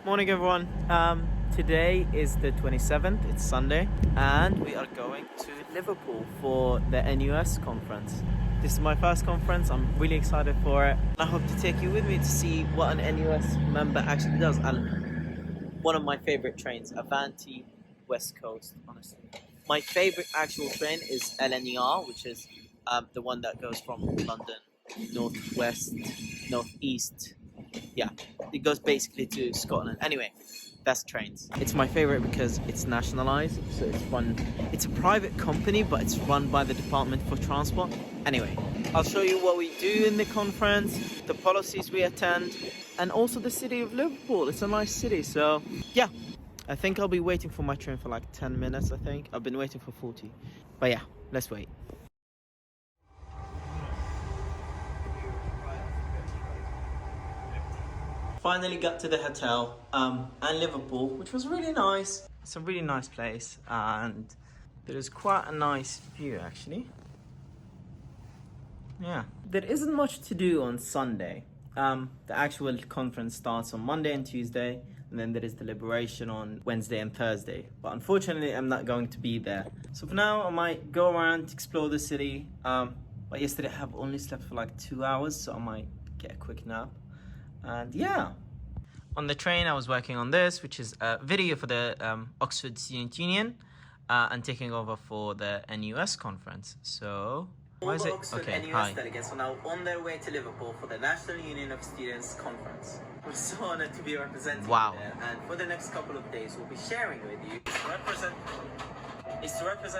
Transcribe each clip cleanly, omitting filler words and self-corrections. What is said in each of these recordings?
Morning everyone. Today is the 27th, it's Sunday, and we are going to Liverpool for the NUS conference. This is my first conference, I'm really excited for it. I hope to take you with me to see what an NUS member actually does. And one of my favorite trains, Avanti West Coast, honestly. My favorite actual train is LNER, which is the one that goes from London northwest, northeast. Yeah, it goes basically to Scotland. Anyway, that's trains. It's my favorite because it's nationalized, so it's fun. It's a private company, but it's run by the Department for Transport. Anyway, I'll show you what we do in the conference, the policies we attend, and also the city of Liverpool. It's a nice city, so yeah. I think I'll be waiting for my train for like 10 minutes, I think. I've been waiting for 40. But yeah, let's wait. Finally got to the hotel and Liverpool, which was really nice. It's a really nice place and there is quite a nice view actually. Yeah, there isn't much to do on Sunday. The actual conference starts on Monday and Tuesday, and then there is deliberation on Wednesday and Thursday. But unfortunately, I'm not going to be there. So for now, I might go around, explore the city. But yesterday I have only slept for like 2 hours, so I might get a quick nap. And yeah. On the train, I was working on this, which is a video for the Oxford Student Union, and taking over for the NUS conference. So, why is it? Oxford Okay, NUS hi. delegates are now on their way to Liverpool for the National Union of Students conference. We're so honored to be representing you there, and for the next couple of days, we'll be sharing with you to represent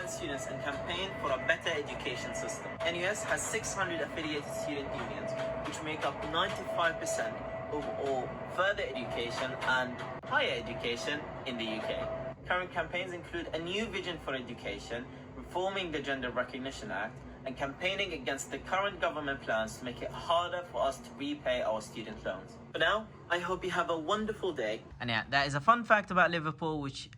students and campaign for a better education system. NUS has 600 affiliated student unions, which make up 95% of all further education and higher education in the UK. Current campaigns include a new vision for education, reforming the Gender Recognition Act, and campaigning against the current government plans to make it harder for us to repay our student loans. For now, I hope you have a wonderful day. And yeah, that is a fun fact about Liverpool, which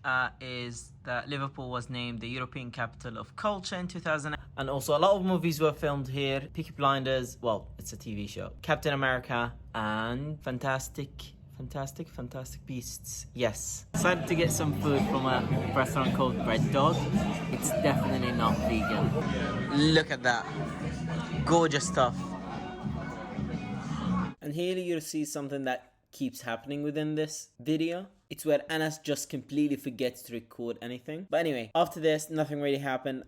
is that Liverpool was named the European Capital of Culture in 2000. And also a lot of movies were filmed here. Peaky Blinders, well, it's a TV show. Captain America and Fantastic Beasts. Yes. Decided to get some food from a restaurant called Bread Dog. It's definitely not vegan. Look at that. Gorgeous stuff. And here you'll see something that keeps happening within this video. It's where Anas just completely forgets to record anything. But anyway, after this, nothing really happened.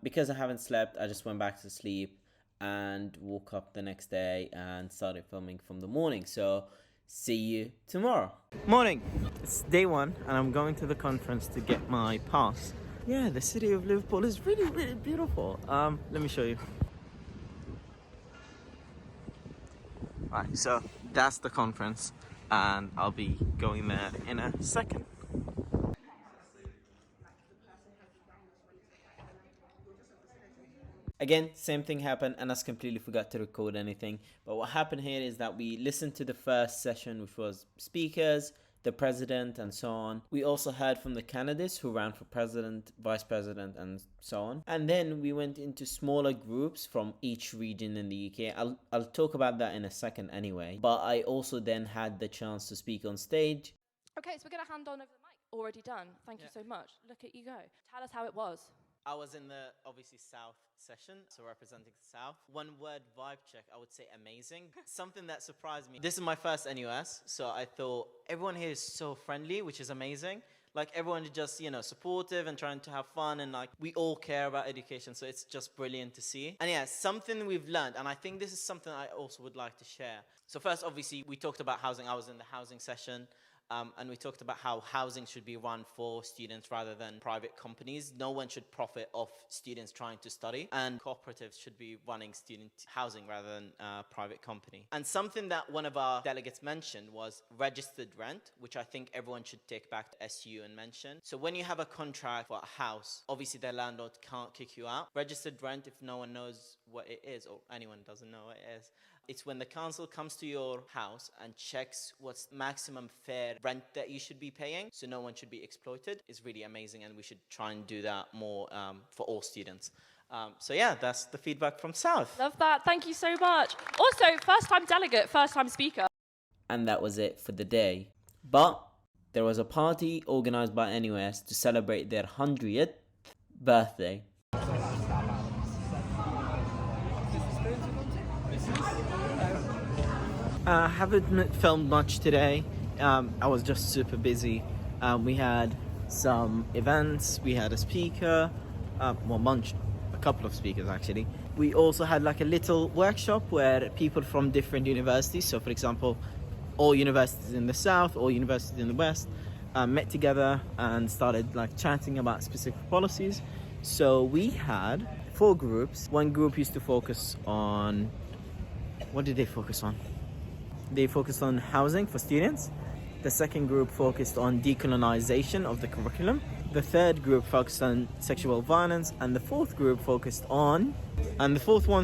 Because I haven't slept, I just went back to sleep and woke up the next day and started filming from the morning. So see you tomorrow. Morning. It's day one and I'm going to the conference to get my pass. Yeah, the city of Liverpool is really, really beautiful. Let me show you. Right, so that's the conference and I'll be going there in a second. Again, same thing happened and I completely forgot to record anything. But what happened here is that we listened to the first session, which was speakers, the president, and so on. We also heard from the candidates who ran for president, vice president, and so on. And then we went into smaller groups from each region in the UK. I'll talk about that in a second anyway. But I also then had the chance to speak on stage. Okay, so we're going to hand on over the mic. Already done. Thank you so much. Look at you go. Tell us how it was. I was in the, obviously, South session, so representing the South. One word vibe check, I would say amazing. Something that surprised me. This is my first NUS, so I thought everyone here is so friendly, which is amazing. Like, everyone is just, supportive and trying to have fun, and like, we all care about education, so it's just brilliant to see. And yeah, something we've learned, and I think this is something I also would like to share. So first, obviously, we talked about housing. I was in the housing session. And we talked about how housing should be run for students rather than private companies. No one should profit off students trying to study, and cooperatives should be running student housing rather than private company. And something that one of our delegates mentioned was registered rent, which I think everyone should take back to SU and mention. So when you have a contract for a house, obviously the landlord can't kick you out. Registered rent, if no one knows what it is, or anyone doesn't know what it is, it's when the council comes to your house and checks what's maximum fair rent that you should be paying, so no one should be exploited. It's really amazing, and we should try and do that more for all students. So yeah, that's the feedback from South. Love that. Thank you so much. Also, first time delegate, first time speaker. And that was it for the day. But there was a party organized by NUS to celebrate their 100th birthday. I haven't filmed much today. I was just super busy. We had some events, we had a speaker, a couple of speakers actually. We also had like a little workshop where people from different universities, so for example, all universities in the south, all universities in the west, met together and started like chatting about specific policies. So we had 4 groups. One group used to focus on, what did they focus on? They focused on housing for students. The second group focused on decolonization of the curriculum. The third group focused on sexual violence, and the fourth one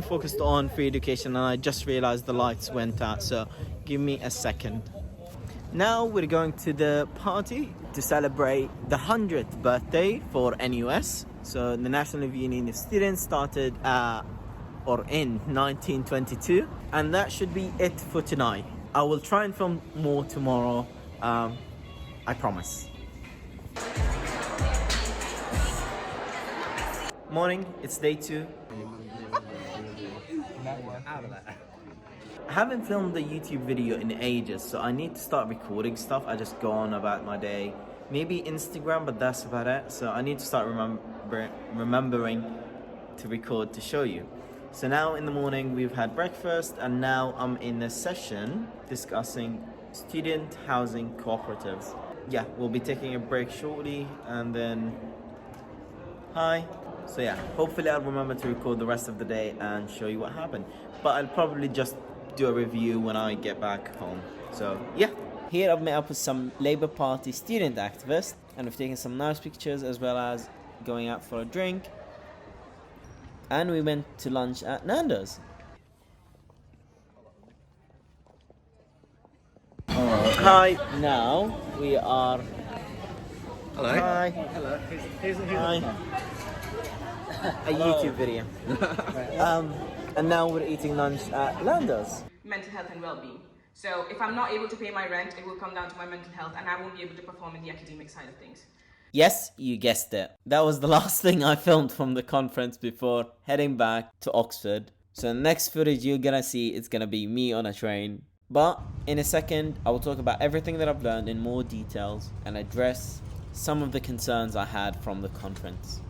focused on free education. And I just realized the lights went out, so give me a second. Now we're going to the party to celebrate the 100th birthday for NUS. So the National Union of Students started in 1922, and that should be it for tonight. I will try and film more tomorrow, I promise. Morning, it's day 2. I haven't filmed a YouTube video in ages, so I need to start recording stuff. I just go on about my day. Maybe Instagram, but that's about it. So I need to start remembering to record to show you. So now in the morning we've had breakfast, and now I'm in a session discussing student housing cooperatives. Yeah, we'll be taking a break shortly, and then hi. So yeah, hopefully I'll remember to record the rest of the day and show you what happened. But I'll probably just do a review when I get back home. So yeah. Here I've met up with some Labour Party student activists, and we've taken some nice pictures as well as going out for a drink. And we went to lunch at Nando's. Hi. Now we are. Hello. Hi. Hello. Here's Hi. A YouTube video. And now we're eating lunch at Nando's. Mental health and well-being. So if I'm not able to pay my rent, it will come down to my mental health, and I won't be able to perform in the academic side of things. Yes, you guessed it. That was the last thing I filmed from the conference before heading back to Oxford. So the next footage you're gonna see, it's gonna be me on a train. But in a second, I will talk about everything that I've learned in more details and address some of the concerns I had from the conference.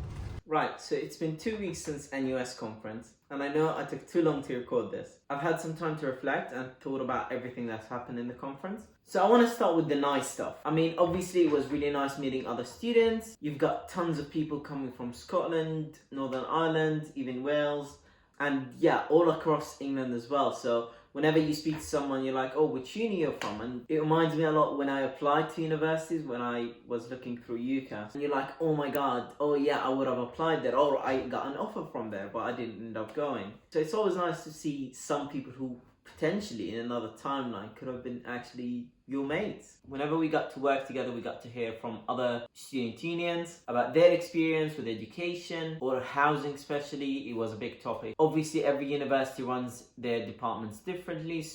Right, so it's been 2 weeks since NUS conference, and I know I took too long to record this. I've had some time to reflect and thought about everything that's happened in the conference. So I want to start with the nice stuff. I mean, obviously it was really nice meeting other students. You've got tons of people coming from Scotland, Northern Ireland, even Wales, and yeah, all across England as well. So whenever you speak to someone, you're like, oh, which uni you're from? And it reminds me a lot when I applied to universities, when I was looking through UCAS. And you're like, oh my God, oh yeah, I would have applied there. Or I got an offer from there, but I didn't end up going. So it's always nice to see some people who potentially in another timeline could have been actually your mates. Whenever we got to work together, we got to hear from other student unions about their experience with education or housing especially. It was a big topic. Obviously every university runs their departments differently,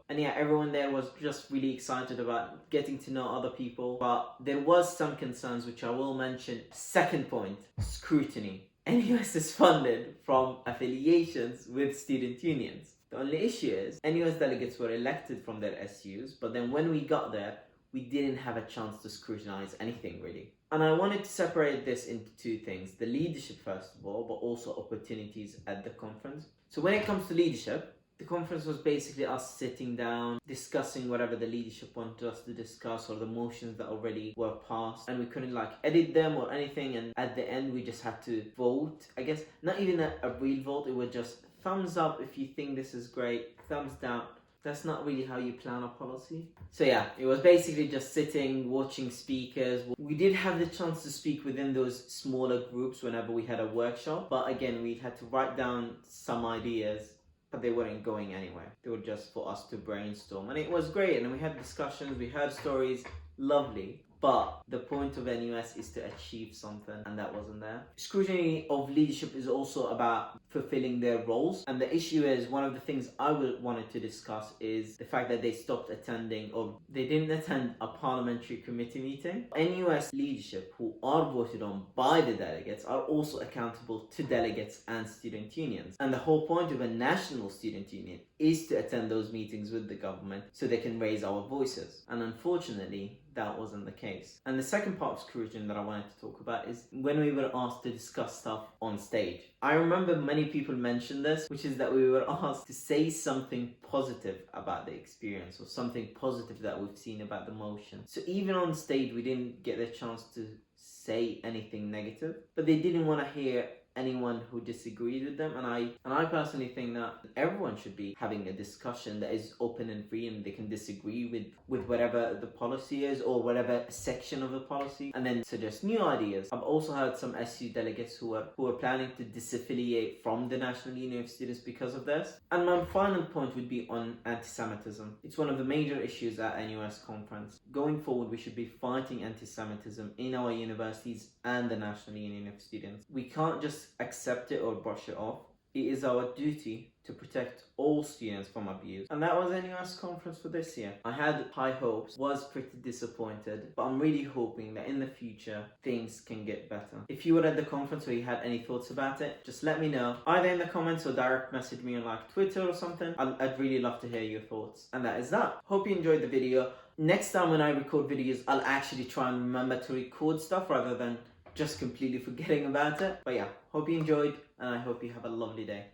and yeah, everyone there was just really excited about getting to know other people. But there was some concerns which I will mention. Second point, scrutiny. NUS is funded from affiliations with student unions. The only issue is NUS delegates were elected from their SUs, but then when we got there, we didn't have a chance to scrutinize anything really. And I wanted to separate this into 2 things. The leadership first of all, but also opportunities at the conference. So when it comes to leadership, the conference was basically us sitting down, discussing whatever the leadership wanted us to discuss or the motions that already were passed, and we couldn't edit them or anything, and at the end we just had to vote. I guess not even a real vote, it was just thumbs up if you think this is great, thumbs down. That's not really how you plan a policy. So yeah, it was basically just sitting, watching speakers. We did have the chance to speak within those smaller groups whenever we had a workshop, but again, we had to write down some ideas, but they weren't going anywhere. They were just for us to brainstorm, and it was great, and we had discussions, we heard stories, lovely. but the point of NUS is to achieve something, and that wasn't there. Scrutiny of leadership is also about fulfilling their roles, and the issue is, one of the things I wanted to discuss is the fact that they stopped attending, or they didn't attend a parliamentary committee meeting. NUS leadership, who are voted on by the delegates, are also accountable to delegates and student unions, and the whole point of a national student union is to attend those meetings with the government so they can raise our voices, and unfortunately that wasn't the case. And the second part of scrutiny that I wanted to talk about is when we were asked to discuss stuff on stage. I remember many people mentioned this, which is that we were asked to say something positive about the experience, or something positive that we've seen about the motion. So even on stage we didn't get the chance to say anything negative, but they didn't want to hear anyone who disagreed with them, and I personally think that everyone should be having a discussion that is open and free, and they can disagree with whatever the policy is, or whatever section of the policy, and then suggest new ideas. I've also heard some SU delegates who are planning to disaffiliate from the National Union of Students because of this. And my final point would be on anti-Semitism. It's one of the major issues at NUS conference. Going forward, we should be fighting anti-Semitism in our universities and the National Union of Students. We can't just accept it or brush it off. It is our duty to protect all students from abuse. And that was NUS conference for this year. I had high hopes, was pretty disappointed, but I'm really hoping that in the future things can get better. If you were at the conference or you had any thoughts about it, just let me know, either in the comments or direct message me on like Twitter or something. I'd really love to hear your thoughts. And that is that. Hope you enjoyed the video. Next time when I record videos, I'll actually try and remember to record stuff rather than just completely forgetting about it. But yeah, hope you enjoyed, and I hope you have a lovely day.